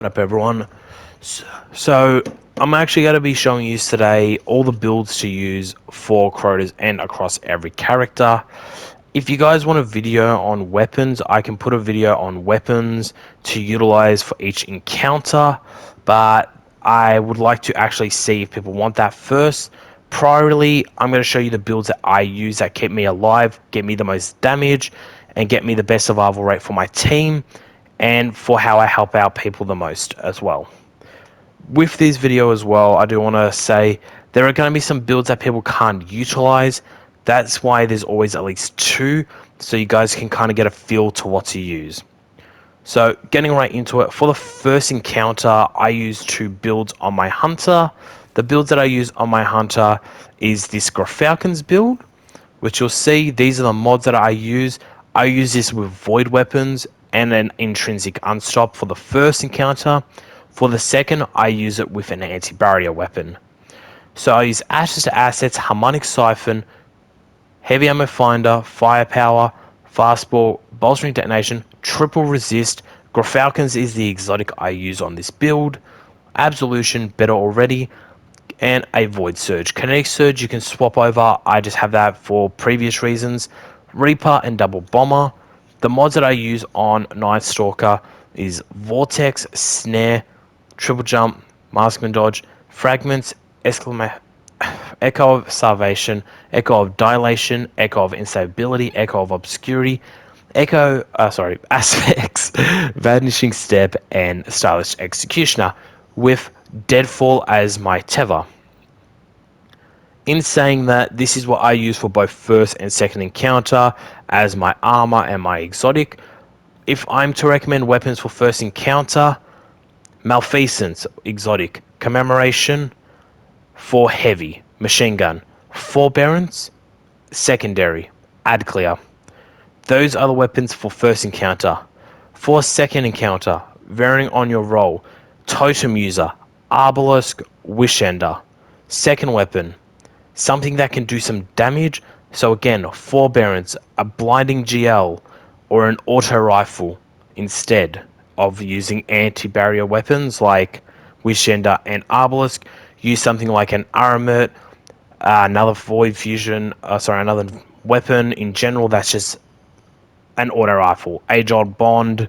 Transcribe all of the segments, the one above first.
Up everyone. So I'm actually going to be showing you today all the builds to use for Crotas and across every character. If you guys want a video on weapons, I can put a video on weapons to utilize for each encounter, but I would like to actually see if people want that first. Priorly, I'm going to show you the builds that I use that keep me alive, get me the most damage, and get me the best survival rate for my team, and for how I help out people the most as well. With this video as well, I do want to say there are going to be some builds that people can't utilize. That's why there's always at least two, so you guys can kind of get a feel to what to use. So getting right into it, for the first encounter, I use two builds on my Hunter. The builds that I use on my Hunter is this Falcons build, which you'll see these are the mods that I use. I use this with void weapons and an intrinsic unstop for the first encounter. For the second, I use it with an anti-barrier weapon. So I use Ashes to Assets, Harmonic Siphon, Heavy Ammo Finder, Firepower, Fastball, Bolstering Detonation, Triple Resist. Falcons is the exotic I use on this build. Absolution, better already. And a Void Surge. Kinetic Surge you can swap over, I just have that for previous reasons. Reaper and Double Bomber. The mods that I use on Night Stalker is Vortex, Snare, Triple Jump, Maskman Dodge, Fragments, Echo of Salvation, Echo of Dilation, Echo of Instability, Echo of Obscurity, Aspects, Vanishing Step, and Stylish Executioner, with Deadfall as my tether. In saying that, this is what I use for both first and second encounter as my armor and my exotic. If I'm to recommend weapons for first encounter, Malfeasance, exotic. Commemoration for heavy. Machine gun. Forbearance, secondary. Ad clear. Those are the weapons for first encounter. For second encounter, varying on your role, Totem User, Arbalisk, Wishender. Second weapon, something that can do some damage. So again, Forbearance, a blinding GL, or an auto rifle instead of using anti-barrier weapons like Wishender and Arbalisk. Use something like an Aramut, another Void Fusion, another weapon in general that's just an auto rifle, Age-old Bond,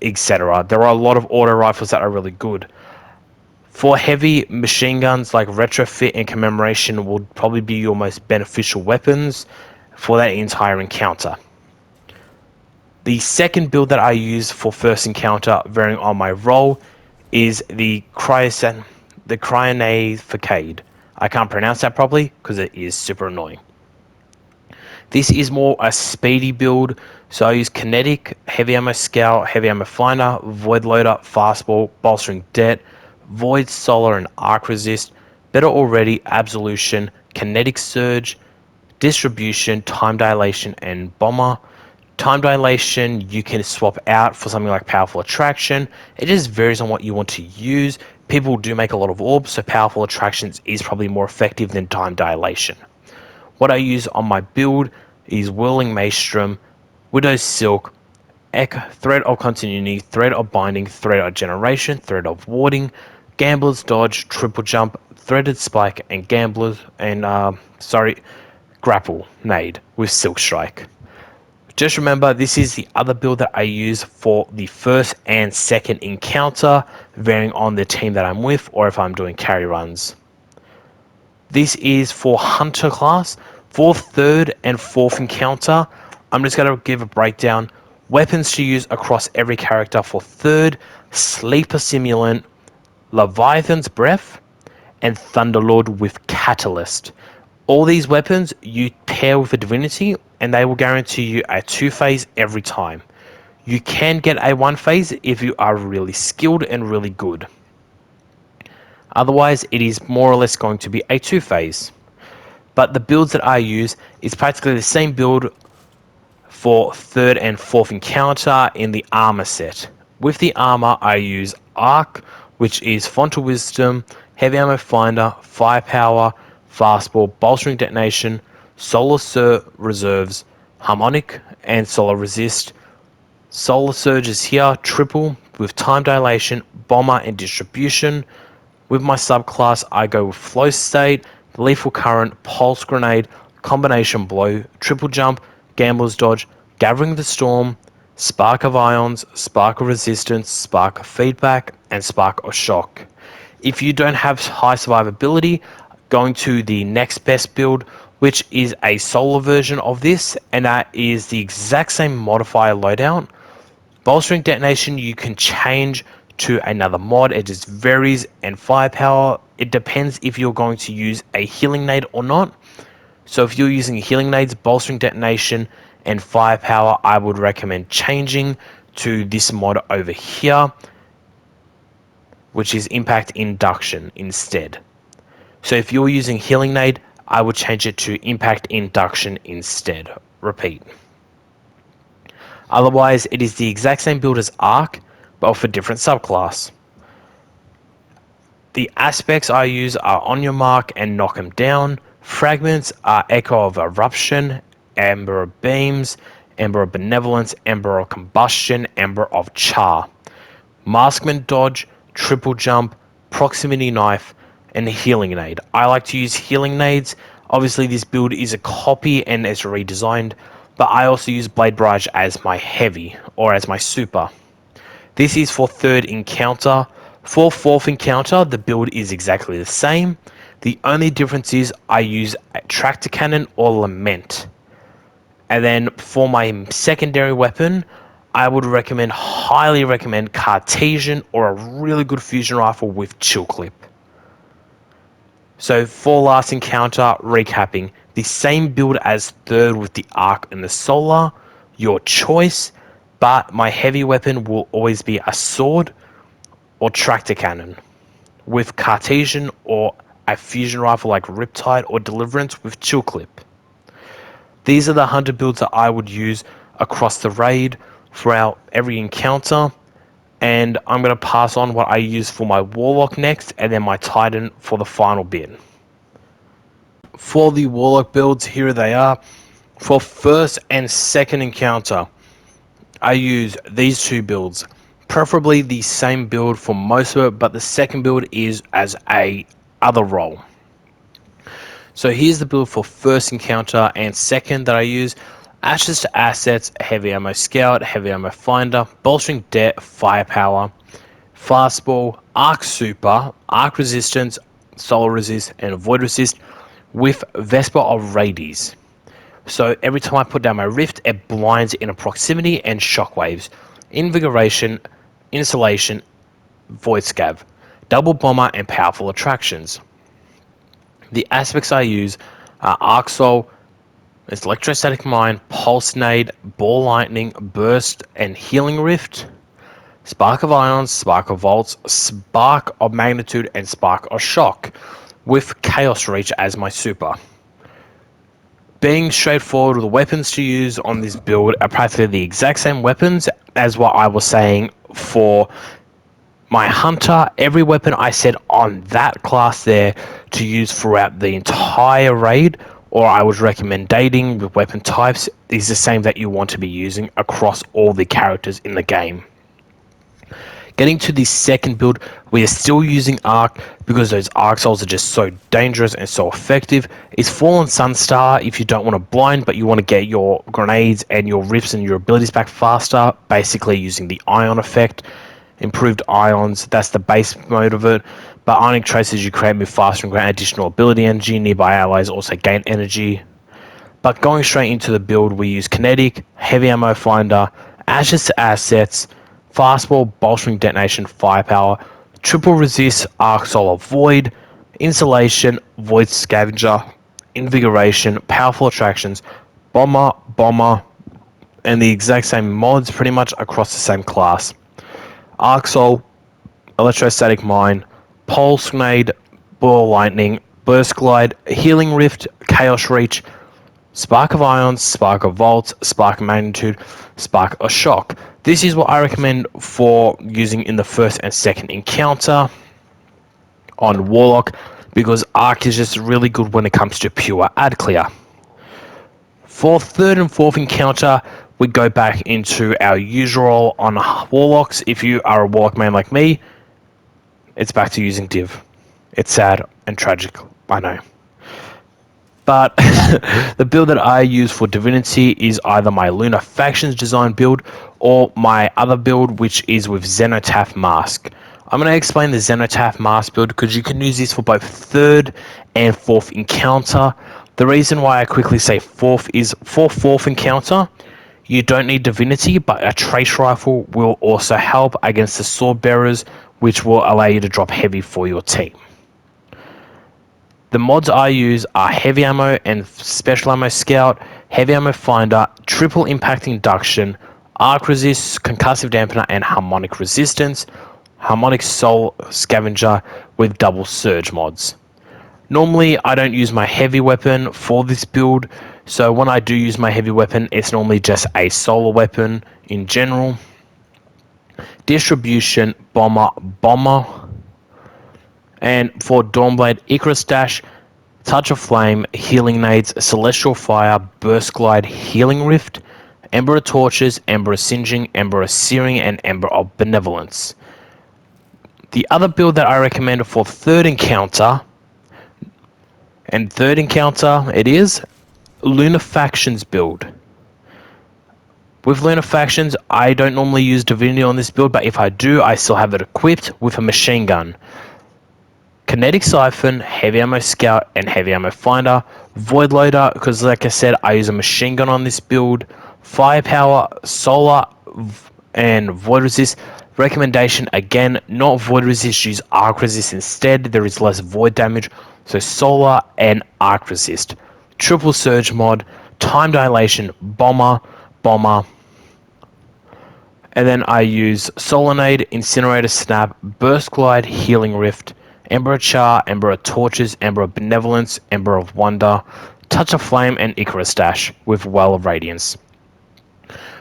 etc. There are a lot of auto rifles that are really good. For heavy, machine guns like Retrofit and Commemoration will probably be your most beneficial weapons for that entire encounter. The second build that I use for first encounter, varying on my role, is the Cryonificade. I can't pronounce that properly because it is super annoying. This is more a speedy build, so I use Kinetic, Heavy Ammo Scout, Heavy Ammo Finder, Void Loader, Fastball, Bolstering Det, Void Solar and Arc Resist, better already, Absolution, Kinetic Surge, Distribution, Time Dilation, and Bomber. Time Dilation you can swap out for something like Powerful Attraction. It just varies on what you want to use. People do make a lot of orbs, so Powerful Attractions is probably more effective than Time Dilation. What I use on my build is Whirling Maelstrom, Widow's Silk, Thread of Continuity, Thread of Binding, Thread of Generation, Thread of Warding, Gambler's Dodge, Triple Jump, Threaded Spike, and Grapple Nade with Silk Strike. Just remember, this is the other build that I use for the first and second encounter, varying on the team that I'm with or if I'm doing carry runs. This is for Hunter class. For third and fourth encounter, I'm just going to give a breakdown. Weapons to use across every character for third: Sleeper Simulant, Leviathan's Breath, and Thunderlord with Catalyst. All these weapons you pair with a divinity and they will guarantee you a 2-phase every time. You can get a 1-phase if you are really skilled and really good. Otherwise, it is more or less going to be a 2-phase. But the builds that I use is practically the same build for third and fourth encounter in the armor set. With the armor, I use Arc, which is Font of Wisdom, Heavy Ammo Finder, Firepower, Fastball, Bolstering Detonation, Solar Reserves, Harmonic, and Solar Resist. Solar Surge is here, triple, with time dilation, bomber, and distribution. With my subclass, I go with flow state, lethal current, pulse grenade, combination blow, triple jump, gambler's dodge, gathering the storm, spark of ions, spark of resistance, spark of feedback, and spark of shock. If you don't have high survivability, going to the next best build, which is a solar version of this, and that is the exact same modifier loadout. Bolstering detonation you can change to another mod. It just varies, and firepower, it depends if you're going to use a healing nade or not. So if you're using healing nades, bolstering detonation, and firepower, I would recommend changing to this mod over here, which is impact induction instead. So if you're using healing nade, I would change it to impact induction instead. Repeat. Otherwise, it is the exact same build as Arc, but for different subclass. The aspects I use are on your mark and knock them down. Fragments are Echo of Eruption, Ember of Beams, Ember of Benevolence, Ember of Combustion, Ember of Char. Maskman Dodge, Triple Jump, Proximity Knife, and Healing Nade. I like to use Healing Nades. Obviously, this build is a copy and it's redesigned, but I also use Blade Barrage as my heavy, or as my super. This is for third encounter. For fourth encounter, the build is exactly the same. The only difference is I use a Tractor Cannon or Lament. And then for my secondary weapon, I would highly recommend Cartesian or a really good fusion rifle with Chill Clip. So for last encounter, recapping, the same build as third with the Arc and the Solar, your choice, but my heavy weapon will always be a sword or Tractor Cannon with Cartesian or a fusion rifle like Riptide or Deliverance with Chill Clip. These are the hunter builds that I would use across the raid throughout every encounter, and I'm going to pass on what I use for my Warlock next, and then my Titan for the final bit. For the Warlock builds, here they are. For first and second encounter, I use these two builds. Preferably the same build for most of it, but the second build is as a other role. So here's the build for first encounter and second that I use. Ashes to assets, heavy ammo scout, heavy ammo finder, bolstering det, firepower, fastball, arc super, arc resistance, solar resist, and void resist with Vesper of Rades. So every time I put down my rift, it blinds in a proximity and shockwaves. Invigoration, insulation, void scav, double bomber, and powerful attractions. The aspects I use are Arc Soul, it's Electrostatic Mine, Pulse Nade, Ball Lightning, Burst, and Healing Rift, Spark of Ions, Spark of Volts, Spark of Magnitude, and Spark of Shock, with Chaos Reach as my super. Being straightforward, the weapons to use on this build are practically the exact same weapons as what I was saying for my Hunter. Every weapon I said on that class there to use throughout the entire raid, or I was recommending with weapon types, is the same that you want to be using across all the characters in the game. Getting to the second build, we are still using Arc because those Arc Souls are just so dangerous and so effective. It's Fallen Sunstar if you don't want to blind, but you want to get your grenades and your rips and your abilities back faster, basically using the Ion effect. Improved ions, that's the base mode of it, but ionic traces you create move faster and grant additional ability energy. Nearby allies also gain energy. But going straight into the build, we use kinetic, heavy ammo finder, ashes to assets, fastball, bolstering detonation, firepower, triple resist, arc solar void, insulation, void scavenger, invigoration, powerful attractions, bomber, and the exact same mods pretty much across the same class. Arc Soul, Electrostatic Mine, Pulse Grenade, Ball Lightning, Burst Glide, Healing Rift, Chaos Reach, Spark of Ions, Spark of Volts, Spark of Magnitude, Spark of Shock. This is what I recommend for using in the first and second encounter on Warlock, because Arc is just really good when it comes to pure ad clear. For third and fourth encounter, we go back into our usual on warlocks. If you are a warlock main like me, it's back to using div. It's sad and tragic, I know. But the build that I use for Divinity is either my Lunar Factions design build or my other build, which is with Zenotaph Mask. I'm going to explain the Zenotaph Mask build because you can use this for both 3rd and 4th encounter. The reason why I quickly say 4th is for 4th encounter, you don't need Divinity, but a Trace Rifle will also help against the Sword Bearers, which will allow you to drop heavy for your team. The mods I use are Heavy Ammo and Special Ammo Scout, Heavy Ammo Finder, Triple Impact Induction, Arc Resist, Concussive Dampener, and Harmonic Resistance, Harmonic Soul Scavenger with Double Surge mods. Normally, I don't use my heavy weapon for this build, so when I do use my heavy weapon, it's normally just a solar weapon in general. Distribution, Bomber, and for Dawnblade, Icarus Dash, Touch of Flame, Healing Nades, Celestial Fire, Burst Glide, Healing Rift, Ember of Torches, Ember of Singeing, Ember of Searing, and Ember of Benevolence. The other build that I recommend for 3rd encounter, and 3rd encounter it is, Lunar Factions build. With Lunar Factions, I don't normally use Divinity on this build, but if I do, I still have it equipped with a machine gun. Kinetic Siphon, Heavy Ammo Scout, and Heavy Ammo Finder. Void Loader, because like I said, I use a machine gun on this build. Firepower, Solar, and Void Resist. Recommendation, again, not Void Resist, use Arc Resist instead. There is less Void damage, so Solar and Arc Resist. Triple Surge mod, Time Dilation, Bomber, and then I use Solar Nade, Incinerator Snap, Burst Glide, Healing Rift, Ember of Char, Ember of Torches, Ember of Benevolence, Ember of Wonder, Touch of Flame, and Icarus Dash with Well of Radiance.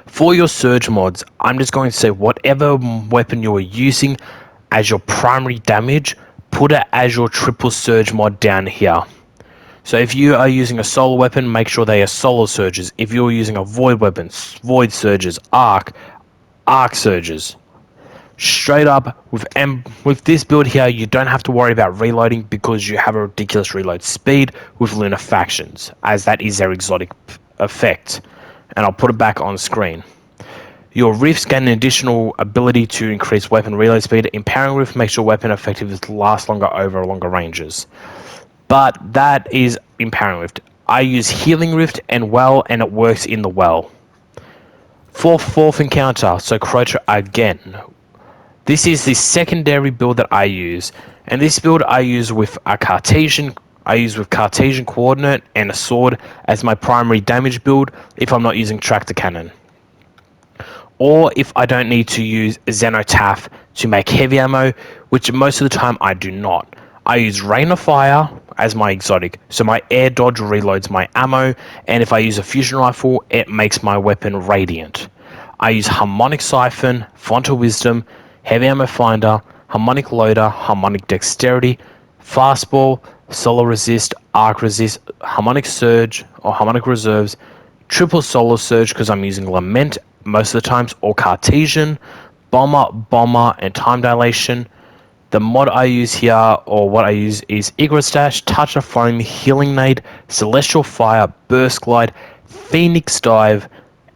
For your Surge mods, I'm just going to say whatever weapon you're using as your primary damage, put it as your Triple Surge mod down here. So if you are using a solar weapon, make sure they are solar surges. If you're using a void weapon, void surges, arc surges. Straight up, with this build here, you don't have to worry about reloading because you have a ridiculous reload speed with Lunar Factions, as that is their exotic effect. And I'll put it back on screen. Your Rifts gain an additional ability to increase weapon reload speed. Empowering Rift makes your weapon effective to last longer over longer ranges. But that is Empowering Rift. I use Healing Rift and Well, and it works in the Well. For 4th encounter, so Crota again. This is the secondary build that I use, and this build I use with a Cartesian coordinate and a sword as my primary damage build if I'm not using tractor cannon. Or if I don't need to use Zenotaph to make heavy ammo, which most of the time I do not. I use Rain of Fire as my exotic, so my air dodge reloads my ammo, and if I use a fusion rifle, it makes my weapon radiant. I use Harmonic Siphon, Font of Wisdom, Heavy Ammo Finder, Harmonic Loader, Harmonic Dexterity, Fastball, Solar Resist, Arc Resist, Harmonic Surge or Harmonic Reserves, Triple Solar Surge because I'm using Lament most of the times, or Cartesian, Bomber, and Time Dilation. The mod I use here, or what I use, is Icarus Dash, Touch of Flame, Healing Nade, Celestial Fire, Burst Glide, Phoenix Dive,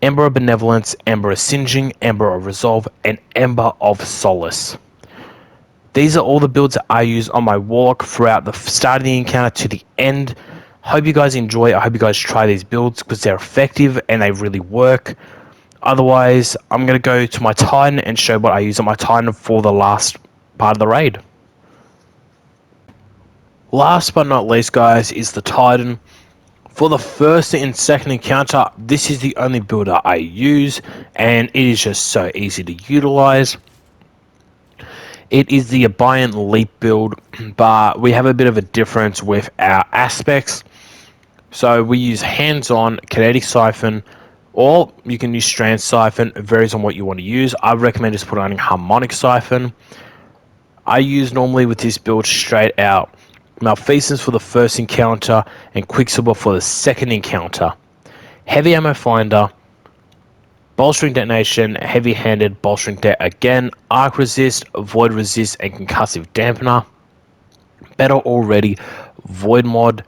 Ember of Benevolence, Ember of Singeing, Ember of Resolve, and Ember of Solace. These are all the builds that I use on my Warlock throughout the start of the encounter to the end. Hope you guys enjoy. I hope you guys try these builds because they're effective and they really work. Otherwise, I'm going to go to my Titan and show what I use on my Titan for the last part of the raid. Last but not least, guys, is the Titan. For the 1st and 2nd encounter, this is the only builder I use, and it is just so easy to utilize. It is the Abiant Leap build, but we have a bit of a difference with our aspects. So we use hands-on, Kinetic Siphon, or you can use Strand Siphon. It varies on what you want to use. I recommend just putting on Harmonic Siphon. I use normally with this build straight out Malfeasance for the 1st encounter and Quicksilver for the 2nd encounter. Heavy Ammo Finder, Bolstering detonation, heavy-handed bolstering det again, arc resist, void resist, and concussive dampener. Better already, void mod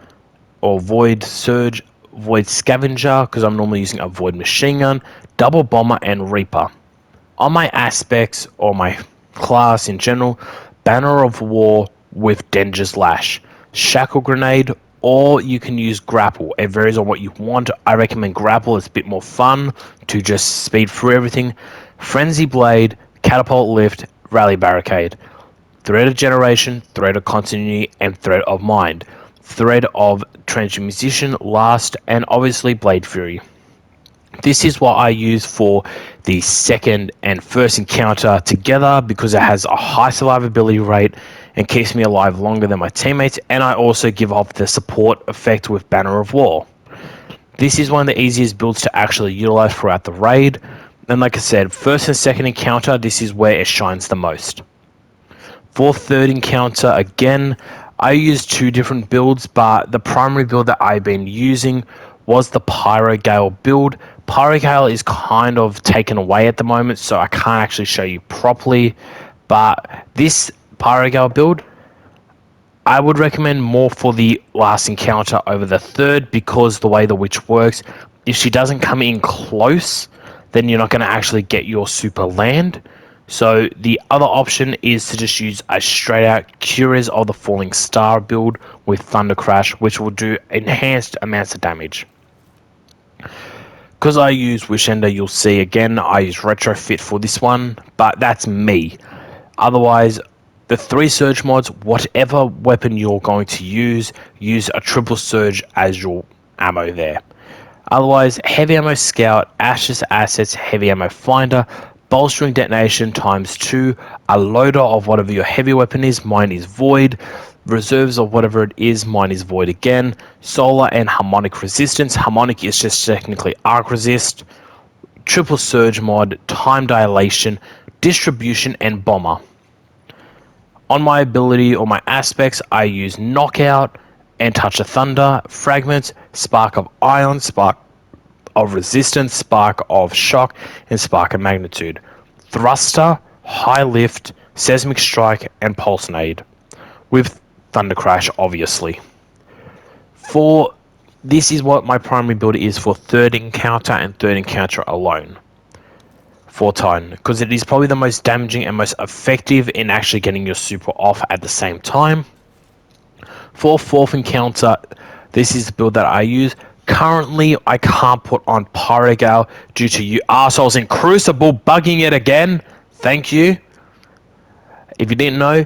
or void surge, void scavenger because I'm normally using a void machine gun, double bomber, and reaper. On my aspects or my class in general, banner of war with Denger's lash, shackle grenade, or you can use grapple. It varies on what you want. I recommend grapple. It's a bit more fun to just speed through everything. Frenzy blade, catapult lift, rally barricade, thread of generation, thread of continuity, and thread of mind. Thread of transmutation, last, and obviously blade fury. This is what I use for the second and first encounter together because it has a high survivability rate and keeps me alive longer than my teammates, and I also give off the support effect with Banner of War. This is one of the easiest builds to actually utilize throughout the raid, and like I said, first and second encounter, this is where it shines the most. For third encounter, again, I used two different builds, but the primary build that I've been using was the Pyrogale build. Pyrogale is kind of taken away at the moment, so I can't actually show you properly, but this Pyrogale build, I would recommend more for the last encounter over the third because the way the witch works, if she doesn't come in close, then you're not going to actually get your super land. So the other option is to just use a straight out Curious of the Falling Star build with Thunder Crash, which will do enhanced amounts of damage. Because I use Wishender, you'll see again, I use Retrofit for this one, but that's me. Otherwise, the 3 surge mods, whatever weapon you're going to use a triple surge as your ammo there. Otherwise, heavy ammo scout, Ashes assets, heavy ammo finder, bolstering detonation ×2, a loader of whatever your heavy weapon is, mine is void, reserves of whatever it is, mine is void again, solar and harmonic resistance, harmonic is just technically arc resist, triple surge mod, time dilation, distribution, and bomber. On my ability or my aspects, I use knockout and touch of thunder, fragments, spark of ion, spark of resistance, spark of shock, and spark of magnitude. Thruster, high lift, seismic strike, and pulsonade, with thunder crash obviously. For this is what my primary build is for third encounter and third encounter alone. For Titan, because it is probably the most damaging and most effective in actually getting your super off at the same time. For fourth encounter, this is the build that I use. Currently, I can't put on Pyrogale due to you assholes in Crucible bugging it again. Thank you. If you didn't know,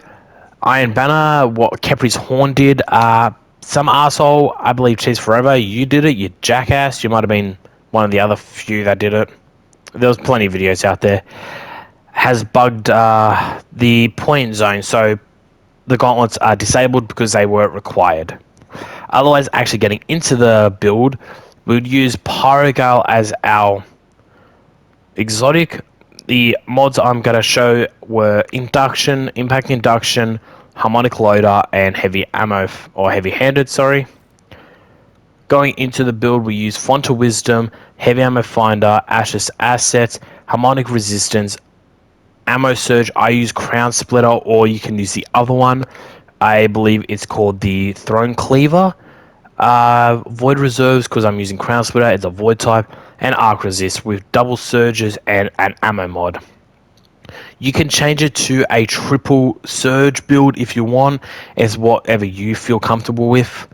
Iron Banner, what Kepri's Horn did, some asshole, I believe Cheese Forever, you did it, you jackass. You might have been one of the other few that did it. There was plenty of videos out there, has bugged the point zone, so the gauntlets are disabled because they weren't required. Otherwise, actually getting into the build, we would use Pyrogale as our exotic. The mods I'm going to show were Induction, Impact Induction, Harmonic Loader, and Heavy Ammo, or Heavy Handed, sorry. Going into the build, we use Font of Wisdom, Heavy Ammo Finder, Ashes Assets, Harmonic Resistance, Ammo Surge. I use Crown Splitter, or you can use the other one. I believe it's called the Throne Cleaver. Void Reserves, because I'm using Crown Splitter, it's a Void type. And Arc Resist with double surges and an ammo mod. You can change it to a triple surge build if you want, as whatever you feel comfortable with.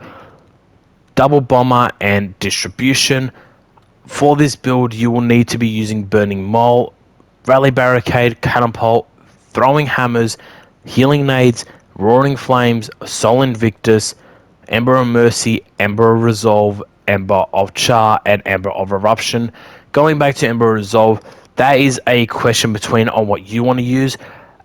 Double bomber and distribution. For this build, you will need to be using Burning Mole, Rally Barricade, Catapult, Throwing Hammers, Healing Nades, Roaring Flames, Soul Invictus, Ember of Mercy, Ember of Resolve, Ember of Char, and Ember of Eruption. Going back to Ember of Resolve, that is a question between on what you want to use.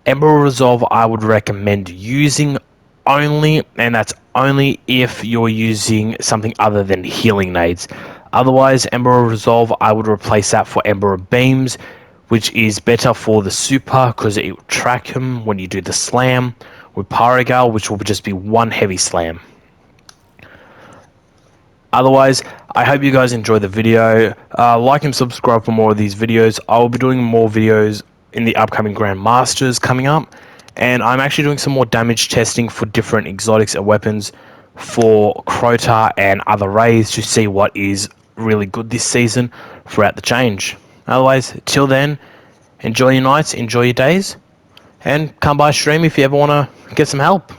Ember of Resolve I would recommend using only, and that's only if you're using something other than Healing Nades. Otherwise, Ember of Resolve, I would replace that for Ember of Beams, which is better for the super because it will track him when you do the slam, with Pyrogale, which will just be one heavy slam. Otherwise, I hope you guys enjoy the video. Like and subscribe for more of these videos. I will be doing more videos in the upcoming Grand Masters coming up, and I'm actually doing some more damage testing for different exotics and weapons for Crota and other raids to see what is really good this season throughout the change. Otherwise, till then, enjoy your nights, enjoy your days, and come by stream if you ever want to get some help.